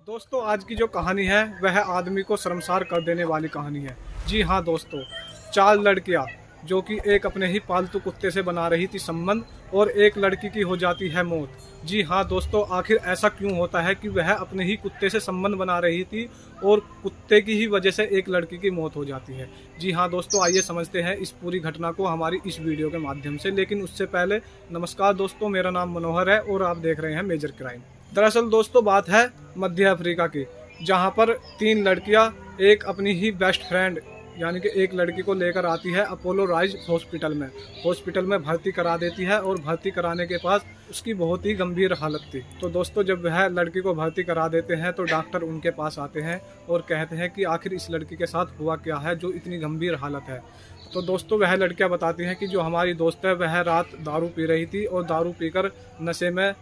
दोस्तों आज की जो कहानी है वह आदमी को शर्मसार कर देने वाली कहानी है। जी हाँ दोस्तों, 4 लड़कियां जो कि एक अपने ही पालतू कुत्ते से बना रही थी संबंध और एक लड़की की हो जाती है मौत। जी हाँ दोस्तों, आखिर ऐसा क्यों होता है कि वह अपने ही कुत्ते से संबंध बना रही थी और कुत्ते की ही वजह से एक लड़की की मौत हो जाती है। जी हाँ दोस्तों, आइए समझते हैं इस पूरी घटना को हमारी इस वीडियो के माध्यम से। लेकिन उससे पहले नमस्कार दोस्तों, मेरा नाम मनोहर है और आप देख रहे हैं मेजर क्राइम। दरअसल दोस्तों बात है मध्य अफ्रीका की, जहां पर 3 लड़कियां एक अपनी ही बेस्ट फ्रेंड यानी कि एक लड़की को लेकर आती है अपोलो राइज हॉस्पिटल में भर्ती करा देती है और भर्ती कराने के पास उसकी बहुत ही गंभीर हालत थी। तो दोस्तों जब वह लड़की को भर्ती करा देते हैं तो डॉक्टर उनके पास आते हैं और कहते हैं कि आखिर इस लड़की के साथ हुआ क्या है जो इतनी गंभीर हालत है। तो दोस्तों वह लड़कियां बताती हैं कि जो हमारी दोस्त है वह रात दारू पी रही थी और दारू पीकर नशे में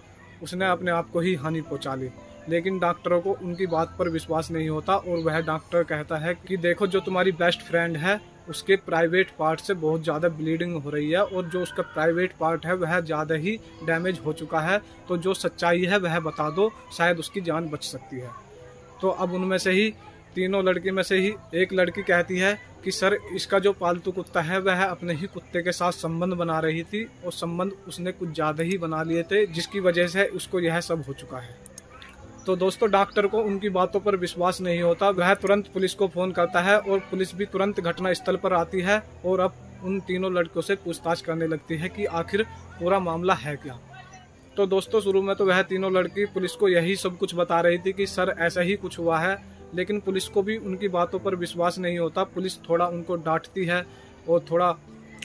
उसने अपने आप को ही हानि पहुंचा ली। लेकिन डॉक्टरों को उनकी बात पर विश्वास नहीं होता और वह डॉक्टर कहता है कि देखो जो तुम्हारी बेस्ट फ्रेंड है उसके प्राइवेट पार्ट से बहुत ज़्यादा ब्लीडिंग हो रही है और जो उसका प्राइवेट पार्ट है वह ज़्यादा ही डैमेज हो चुका है, तो जो सच्चाई है वह बता दो, शायद उसकी जान बच सकती है। तो अब उनमें से ही तीनों लड़की में से ही एक लड़की कहती है कि सर इसका जो पालतू कुत्ता है वह अपने ही कुत्ते के साथ संबंध बना रही थी और संबंध उसने कुछ ज़्यादा ही बना लिए थे जिसकी वजह से उसको यह सब हो चुका है। तो दोस्तों डॉक्टर को उनकी बातों पर विश्वास नहीं होता, वह तुरंत पुलिस को फ़ोन करता है और पुलिस भी तुरंत घटनास्थल पर आती है और अब उन तीनों लड़कों से पूछताछ करने लगती है कि आखिर पूरा मामला है क्या। तो दोस्तों शुरू में तो वह तीनों लड़की पुलिस को यही सब कुछ बता रही थी कि सर ऐसा ही कुछ हुआ है, लेकिन पुलिस को भी उनकी बातों पर विश्वास नहीं होता। पुलिस थोड़ा उनको डांटती है और थोड़ा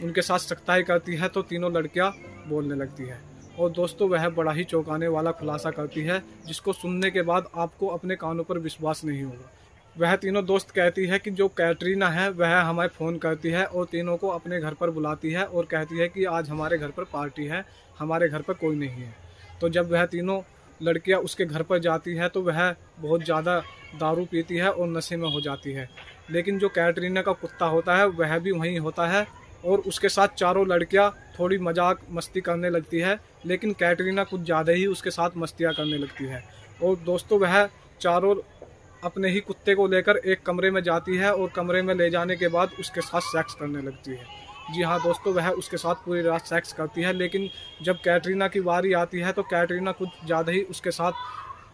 उनके साथ सख्ताई करती है तो तीनों लड़कियां बोलने लगती है और दोस्तों वह बड़ा ही चौंकाने वाला खुलासा करती है जिसको सुनने के बाद आपको अपने कानों पर विश्वास नहीं होगा। वह तीनों दोस्त कहती है कि जो कैटरीना है वह हमें फ़ोन करती है और तीनों को अपने घर पर बुलाती है और कहती है कि आज हमारे घर पर पार्टी है, हमारे घर पर कोई नहीं है। तो जब वह तीनों लड़कियां उसके घर पर जाती है तो वह बहुत ज़्यादा दारू पीती है और नशे में हो जाती है। लेकिन जो कैटरीना का कुत्ता होता है वह भी वहीं होता है और उसके साथ चारों लड़कियां थोड़ी मजाक मस्ती करने लगती है, लेकिन कैटरीना कुछ ज़्यादा ही उसके साथ मस्तियाँ करने लगती है। और दोस्तों वह चारों अपने ही कुत्ते को लेकर एक कमरे में जाती है और कमरे में ले जाने के बाद उसके साथ सेक्स करने लगती है। जी हाँ दोस्तों, वह उसके साथ पूरी रात सेक्स करती है, लेकिन जब कैटरीना की बारी आती है तो कैटरीना कुछ ज़्यादा ही उसके साथ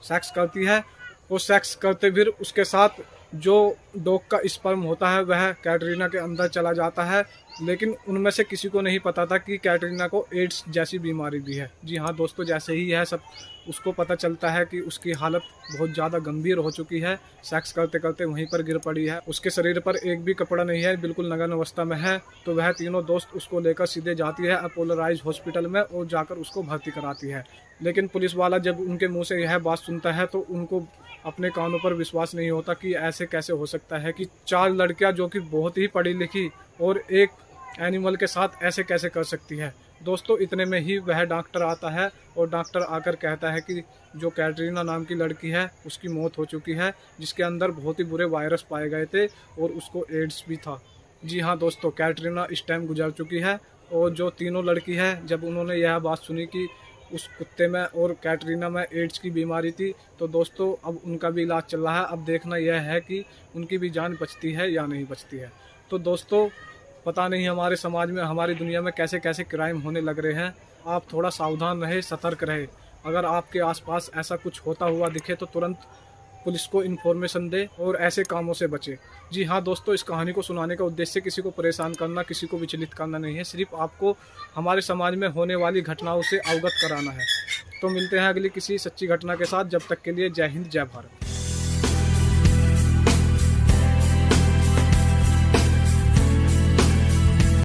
सेक्स करती है और सेक्स करते फिर उसके साथ जो डॉग का स्पर्म होता है वह कैटरीना के अंदर चला जाता है। लेकिन उनमें से किसी को नहीं पता था कि कैटरीना को एड्स जैसी बीमारी भी है। जी हाँ दोस्तों, जैसे ही यह सब उसको पता चलता है कि उसकी हालत बहुत ज़्यादा गंभीर हो चुकी है, सेक्स करते करते वहीं पर गिर पड़ी है, उसके शरीर पर एक भी कपड़ा नहीं है, बिल्कुल नग्न अवस्था में है, तो वह तीनों दोस्त उसको लेकर सीधे जाती है अपोलो राइज हॉस्पिटल में और जाकर उसको भर्ती कराती है। लेकिन पुलिस वाला जब उनके मुँह से यह बात सुनता है तो उनको अपने कानों पर विश्वास नहीं होता कि ऐसे कैसे हो सकता है कि 4 लड़कियां जो कि बहुत ही पढ़ी लिखी और एक एनिमल के साथ ऐसे कैसे कर सकती है। दोस्तों इतने में ही वह डॉक्टर आता है और डॉक्टर आकर कहता है कि जो कैटरीना नाम की लड़की है उसकी मौत हो चुकी है, जिसके अंदर बहुत ही बुरे वायरस पाए गए थे और उसको एड्स भी था। जी हाँ दोस्तों, कैटरीना इस टाइम गुजर चुकी है और जो तीनों लड़की है जब उन्होंने यह बात सुनी कि उस कुत्ते में और कैटरीना में एड्स की बीमारी थी तो दोस्तों अब उनका भी इलाज चल रहा है। अब देखना यह है कि उनकी भी जान बचती है या नहीं बचती है। तो दोस्तों पता नहीं हमारे समाज में, हमारी दुनिया में कैसे कैसे क्राइम होने लग रहे हैं। आप थोड़ा सावधान रहे, सतर्क रहे। अगर आपके आसपास ऐसा कुछ होता हुआ दिखे तो तुरंत पुलिस को इन्फॉर्मेशन दे और ऐसे कामों से बचे। जी हाँ दोस्तों, इस कहानी को सुनाने का उद्देश्य किसी को परेशान करना, किसी को विचलित करना नहीं है, सिर्फ आपको हमारे समाज में होने वाली घटनाओं से अवगत कराना है। तो मिलते हैं अगली किसी सच्ची घटना के साथ, जब तक के लिए जय हिंद जय भारत।